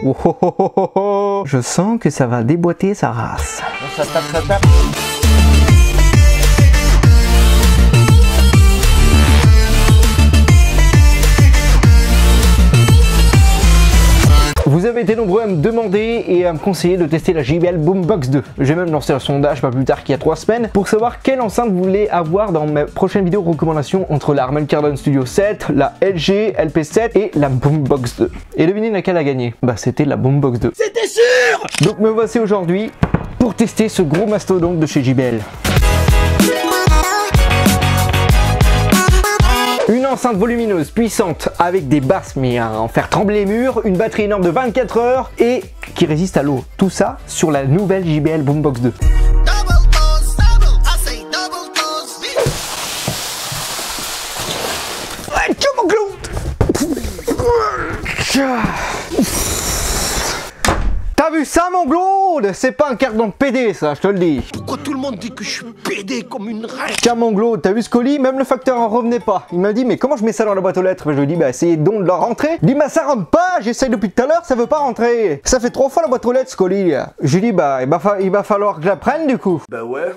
Oh, oh, oh, oh, oh, oh. Je sens que ça va déboîter sa race. Ça tape, ça tape. Vous avez été nombreux à me demander et à me conseiller de tester la JBL Boombox 2. J'ai même lancé un sondage pas plus tard qu'il y a 3 semaines pour savoir quelle enceinte vous voulez avoir dans ma prochaine vidéo recommandation entre la Harman Kardon Studio 7, la LG LP7 et la Boombox 2. Et devinez laquelle a gagné? Bah c'était la Boombox 2. C'était sûr! Donc me voici aujourd'hui pour tester ce gros mastodonte de chez JBL. Une enceinte volumineuse, puissante, avec des basses mais à en faire trembler les murs, une batterie énorme de 24 heures et qui résiste à l'eau. Tout ça sur la nouvelle JBL Boombox 2. T'as vu ça mon Glaude? C'est pas un carton de PD ça, je te le dis. Pourquoi tout le monde dit que je suis pédé comme une reine? Tiens mon Glaude, t'as vu ce colis? Même le facteur en revenait pas. Il m'a dit mais comment je mets ça dans la boîte aux lettres? Je lui ai dit bah essayez donc de le rentrer. Il dit bah ça rentre pas, j'essaye depuis tout à l'heure, ça veut pas rentrer. Ça fait 3 fois la boîte aux lettres ce colis. Je lui ai dit bah il va falloir que je la prenne du coup. Bah ouais.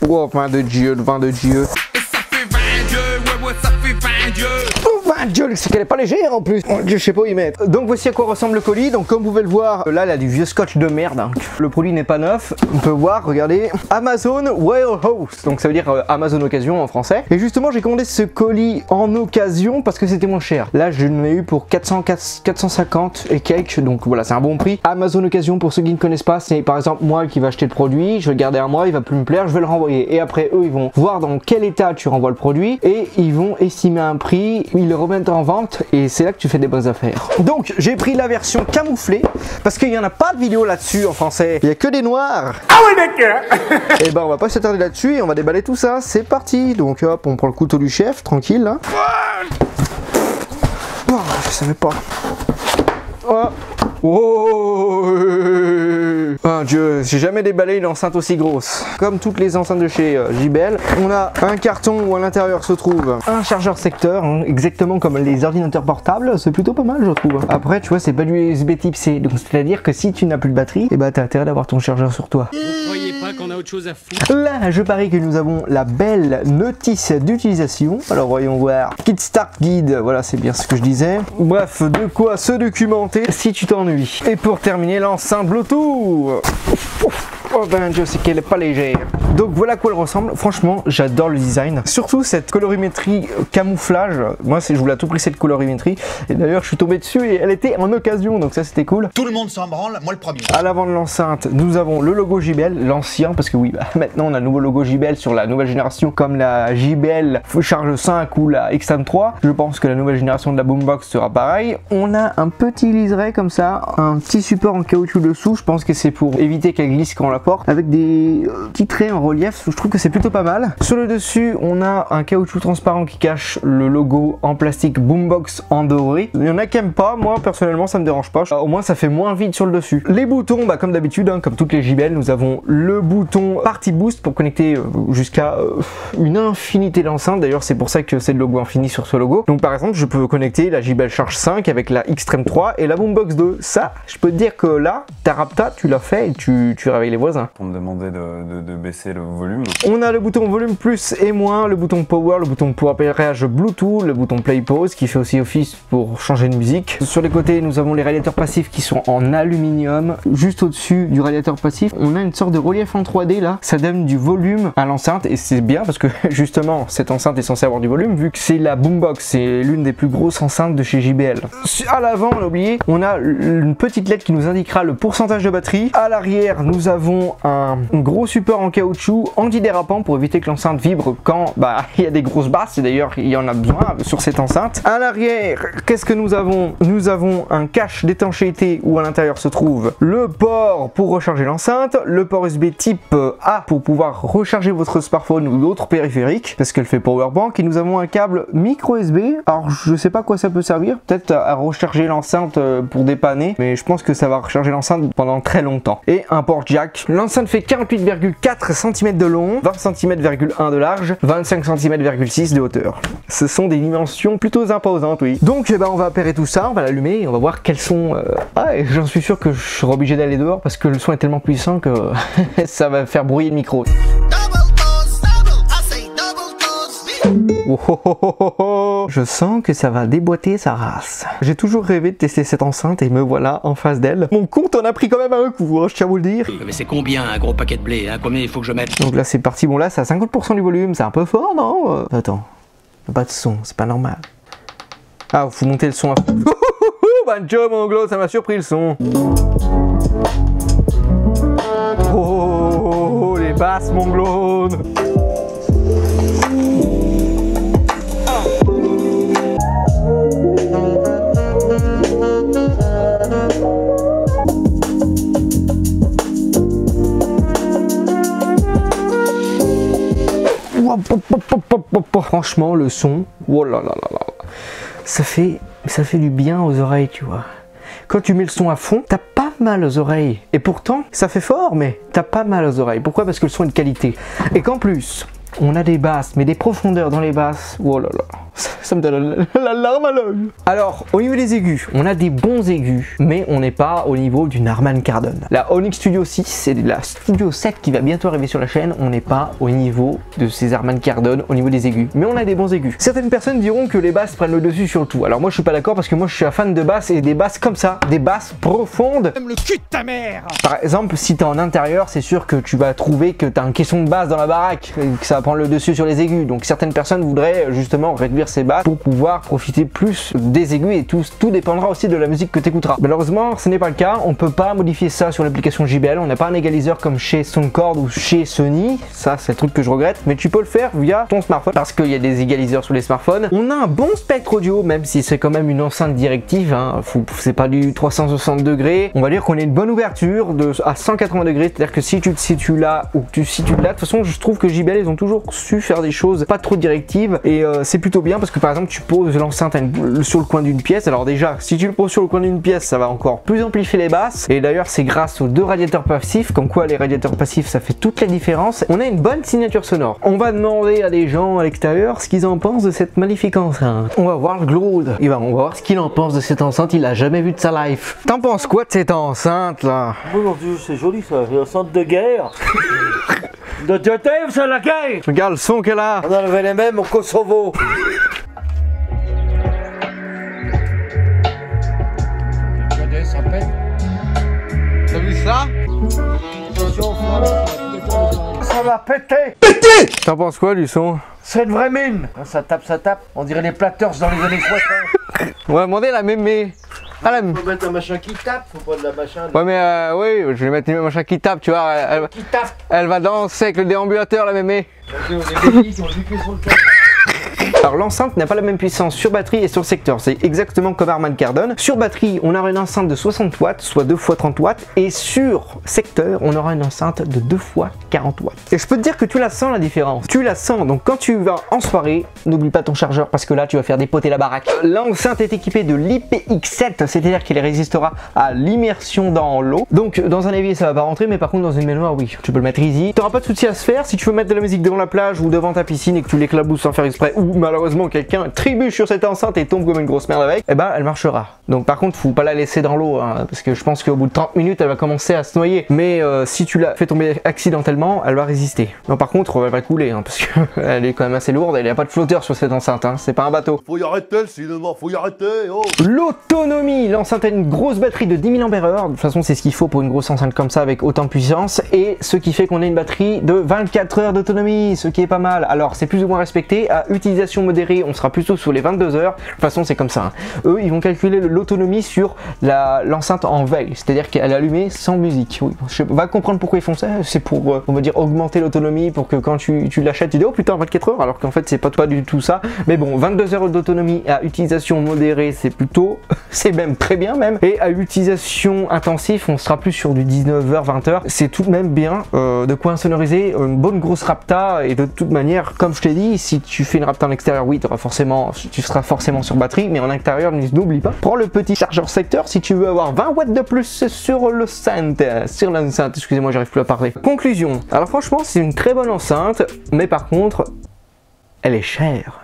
Oh vin de Dieu, le vin de Dieu. Ça fait 20 dieux, ouais, ça fait 20 dieux. Oh, 20 Dieu, c'est qu'elle est pas légère en plus. Oh, je sais pas où y mettre. Donc voici à quoi ressemble le colis. Donc comme vous pouvez le voir, là il a du vieux scotch de merde. Hein. Le produit n'est pas neuf. On peut voir, regardez, Amazon Warehouse. Donc ça veut dire Amazon Occasion en français. Et justement j'ai commandé ce colis en occasion parce que c'était moins cher. Là je l'ai eu pour 450 et quelques. Donc voilà, c'est un bon prix. Amazon Occasion, pour ceux qui ne connaissent pas, c'est par exemple moi qui va acheter le produit, je vais le garder un mois, il va plus me plaire, je vais le renvoyer. Et après eux ils vont voir dans quel état tu renvoies le produit et ils vont estimer un prix, ils le remettent en vente et c'est là que tu fais des bonnes affaires. Donc j'ai pris la version camouflée parce qu'il n'y en a pas de vidéo là-dessus en français, il n'y a que des noirs. Ah ouais d'accord. Et ben on va pas s'attarder là-dessus et on va déballer tout ça, c'est parti. Donc hop, on prend le couteau du chef, tranquille là. Oh, je savais pas. Oh. Oh, oh Dieu, j'ai jamais déballé une enceinte aussi grosse. Comme toutes les enceintes de chez JBL, on a un carton où à l'intérieur se trouve un chargeur secteur, hein, exactement comme les ordinateurs portables, c'est plutôt pas mal je trouve. Après tu vois c'est pas du USB type C, donc c'est à dire que si tu n'as plus de batterie, et bah t'as intérêt d'avoir ton chargeur sur toi. Vous croyez pas qu'on a autre chose à foutre? Là je parie que nous avons la belle notice d'utilisation. Alors voyons voir, Kit Start Guide, voilà c'est bien ce que je disais. Bref, de quoi se documenter si tu t'ennuies. Et pour terminer, l'enceinte Bluetooth. Oh ben je sais qu'elle est pas légère. Donc voilà à quoi elle ressemble. Franchement j'adore le design. Surtout cette colorimétrie camouflage. Moi je voulais à tout prix cette colorimétrie. Et d'ailleurs je suis tombé dessus et elle était en occasion. Donc ça c'était cool. Tout le monde s'en branle, moi le premier. À l'avant de l'enceinte nous avons le logo JBL, l'ancien. Parce que oui bah, maintenant on a le nouveau logo JBL sur la nouvelle génération. Comme la JBL Charge 5 ou la Extreme 3. Je pense que la nouvelle génération de la Boombox sera pareil. On a un petit liseré comme ça. Un petit support en caoutchouc dessous. Je pense que c'est pour éviter qu'elle glisse quand on la porte, avec des petits traits en relief. Je trouve que c'est plutôt pas mal. Sur le dessus on a un caoutchouc transparent qui cache le logo en plastique Boombox en doré. Il y en a qui aiment pas, moi personnellement ça me dérange pas, au moins ça fait moins vide sur le dessus. Les boutons, bah, comme d'habitude hein, comme toutes les JBL, nous avons le bouton Party Boost pour connecter jusqu'à une infinité d'enceintes. D'ailleurs c'est pour ça que c'est le logo infini sur ce logo. Donc par exemple je peux connecter la JBL Charge 5 avec la Extreme 3 et la Boombox 2. Ça je peux te dire que là ta Rapta tu l'as fait et tu réveilles les voisins. Pour me demander de baisser le volume. On a le bouton volume plus et moins, le bouton power, le bouton pour appareillage Bluetooth, le bouton play pause qui fait aussi office pour changer de musique. Sur les côtés nous avons les radiateurs passifs qui sont en aluminium. Juste au-dessus du radiateur passif on a une sorte de relief en 3D là, ça donne du volume à l'enceinte et c'est bien parce que justement cette enceinte est censée avoir du volume vu que c'est la Boombox, c'est l'une des plus grosses enceintes de chez JBL. À l'avant on a oublié, on a une petite lettre qui nous indiquera le pourcentage de batterie. À l'arrière nous avons un gros support en caoutchouc antidérapant pour éviter que l'enceinte vibre quand bah il y a des grosses basses et d'ailleurs il y en a besoin sur cette enceinte. À l'arrière qu'est-ce que nous avons? Nous avons un cache d'étanchéité où à l'intérieur se trouve le port pour recharger l'enceinte, le port USB type A pour pouvoir recharger votre smartphone ou d'autres périphériques parce qu'elle fait powerbank, et nous avons un câble micro USB. Alors je sais pas à quoi ça peut servir, peut-être à recharger l'enceinte pour dépanner, mais je pense que ça va recharger l'enceinte pendant très longtemps. Et un port jack. L'enceinte fait 48,4 cm de long, 20 cm,1 de large, 25 cm,6 de hauteur. Ce sont des dimensions plutôt imposantes, oui. Donc eh ben, on va appairer tout ça, on va l'allumer et on va voir quels sont... Ah, et j'en suis sûr que je serai obligé d'aller dehors parce que le son est tellement puissant que ça va faire brouiller le micro. Oh, oh, oh, oh, oh. Je sens que ça va déboîter sa race. J'ai toujours rêvé de tester cette enceinte et me voilà en face d'elle. Mon compte en a pris quand même un coup, hein, je tiens à vous le dire. Mais c'est combien un gros paquet de blé, hein? Combien il faut que je mette? Donc là c'est parti, bon là c'est à 50% du volume, c'est un peu fort non? Attends, pas de son, c'est pas normal. Ah, faut monter le son à fond. Banjo mon glos, ça m'a surpris le son. Oh, les basses mon glone. Franchement le son, oh là là là là, ça fait du bien aux oreilles, tu vois. Quand tu mets le son à fond, t'as pas mal aux oreilles. Et pourtant, ça fait fort, mais t'as pas mal aux oreilles. Pourquoi? Parce que le son est de qualité. Et qu'en plus, on a des basses, mais des profondeurs dans les basses. Oh là là, ça me donne la larme à l'œil. Alors, au niveau des aigus, on a des bons aigus, mais on n'est pas au niveau d'une Harman Kardon. La Onyx Studio 6 et la Studio 7 qui va bientôt arriver sur la chaîne, on n'est pas au niveau de ces Harman Kardon au niveau des aigus. Mais on a des bons aigus. Certaines personnes diront que les basses prennent le dessus sur le tout. Alors moi je suis pas d'accord parce que moi je suis un fan de basses et des basses comme ça, des basses profondes. Même le cul de ta mère. Par exemple, si t'es en intérieur, c'est sûr que tu vas trouver que t'as un caisson de basse dans la baraque, et que ça va prendre le dessus sur les aigus. Donc certaines personnes voudraient justement réduire ces basses pour pouvoir profiter plus des aigus et tout dépendra aussi de la musique que tu écouteras. Malheureusement, ce n'est pas le cas. On peut pas modifier ça sur l'application JBL. On n'a pas un égaliseur comme chez Soundcord ou chez Sony. Ça, c'est le truc que je regrette. Mais tu peux le faire via ton smartphone parce qu'il y a des égaliseurs sur les smartphones. On a un bon spectre audio, même si c'est quand même une enceinte directive. Hein. C'est pas du 360 degrés. On va dire qu'on a une bonne ouverture à 180 degrés. C'est-à-dire que si tu te situes là ou que tu situes là, de toute façon, je trouve que JBL, ils ont toujours su faire des choses pas trop directives. Et c'est plutôt bien parce que par exemple, tu poses l'enceinte sur le coin d'une pièce. Alors déjà, si tu le poses sur le coin d'une pièce, ça va encore plus amplifier les basses. Et d'ailleurs, c'est grâce aux deux radiateurs passifs, comme quoi les radiateurs passifs, ça fait toute la différence. On a une bonne signature sonore. On va demander à des gens à l'extérieur ce qu'ils en pensent de cette magnifique enceinte. On va voir le Glode. Et ben, on va voir ce qu'il en pense de cette enceinte. Il a jamais vu de sa life. T'en penses quoi de cette enceinte là? Oh mon dieu, c'est joli ça, c'est une enceinte de guerre. De Jotev, c'est la guerre. Regarde le son qu'elle a. On enlevait les mêmes au Kosovo. Ça pète. T'as vu ça? Ça va péter. T'en penses quoi du son? C'est une vraie mine. Ça tape. On dirait les Platters dans les années 60. On va demander la mémé. Ah, la... Faut mettre un machin qui tape, faut pas de la machin. Ouais mais oui, je vais mettre une machin qui tape, tu vois. Qui tape. Elle va danser avec le déambulateur, la mémé. Alors l'enceinte n'a pas la même puissance sur batterie et sur secteur, c'est exactement comme Harman Kardon. Sur batterie, on aura une enceinte de 60 watts, soit 2 x 30 watts, et sur secteur, on aura une enceinte de 2 x 40 watts. Et je peux te dire que tu la sens la différence. Tu la sens, donc quand tu vas en soirée, n'oublie pas ton chargeur parce que là tu vas faire dépoter la baraque. L'enceinte est équipée de l'IPX7, c'est-à-dire qu'elle résistera à l'immersion dans l'eau. Donc dans un évier ça va pas rentrer, mais par contre dans une baignoire oui, tu peux le mettre easy. Tu n'auras pas de souci à se faire si tu veux mettre de la musique devant la plage ou devant ta piscine et que tu l'éclabousses sans faire exprès, ou malheureusement quelqu'un trébuche sur cette enceinte et tombe comme une grosse merde avec, et ben elle marchera. Donc par contre faut pas la laisser dans l'eau hein, parce que je pense qu'au bout de 30 minutes elle va commencer à se noyer. Mais si tu la fais tomber accidentellement, elle va résister. Non par contre elle va couler hein, parce qu'elle est quand même assez lourde et il n'y a pas de flotteur sur cette enceinte, hein, c'est pas un bateau. Faut y arrêter le cinéma, faut y arrêter, oh. L'autonomie, l'enceinte a une grosse batterie de 10 000 mAh, de toute façon c'est ce qu'il faut pour une grosse enceinte comme ça avec autant de puissance, et ce qui fait qu'on a une batterie de 24 heures d'autonomie, ce qui est pas mal. Alors c'est plus ou moins respecté, à utilisation modérée on sera plutôt sur les 22 heures, de toute façon c'est comme ça. Hein. Eux ils vont calculer l'autonomie sur l'enceinte en veille, c'est-à-dire qu'elle est allumée sans musique. Oui, je vais comprendre pourquoi ils font ça, c'est pour on va dire augmenter l'autonomie pour que quand tu l'achètes tu dis oh putain 24 heures alors qu'en fait c'est pas du tout ça. Mais bon 22 heures d'autonomie à utilisation modérée c'est plutôt, c'est même très bien même, et à utilisation intensive on sera plus sur du 19h 20h, c'est tout de même bien. De quoi insonoriser une bonne grosse Rapta, et de toute manière comme je t'ai dit si tu fais une Rapta en extérieur l'extérieur, oui, tu seras forcément sur batterie, mais en intérieur, n'oublie pas, prends le petit chargeur secteur si tu veux avoir 20 watts de plus sur l'enceinte. Excusez-moi, j'arrive plus à parler. Conclusion. Alors franchement, c'est une très bonne enceinte, mais par contre, elle est chère.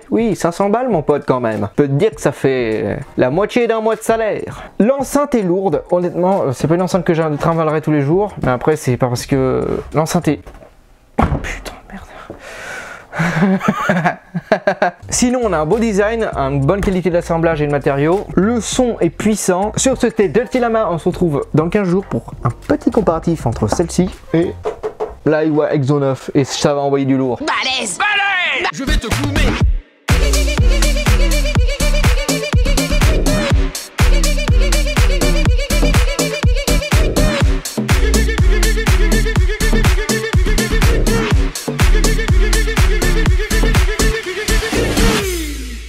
Oui, 500 balles mon pote quand même. Je peux te dire que ça fait la moitié d'un mois de salaire. L'enceinte est lourde, honnêtement, c'est pas une enceinte que je trimballerai tous les jours, mais après c'est pas parce que l'enceinte est... Oh putain, merde. Sinon on a un beau design, une bonne qualité d'assemblage et de matériaux. Le son est puissant. Sur ce c'était Dirty Llama, on se retrouve dans 15 jours pour un petit comparatif entre celle-ci et la Aiwa Exo 9 et ça va envoyer du lourd. Balèze! Je vais te goumer!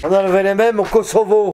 On a levé les mêmes au Kosovo.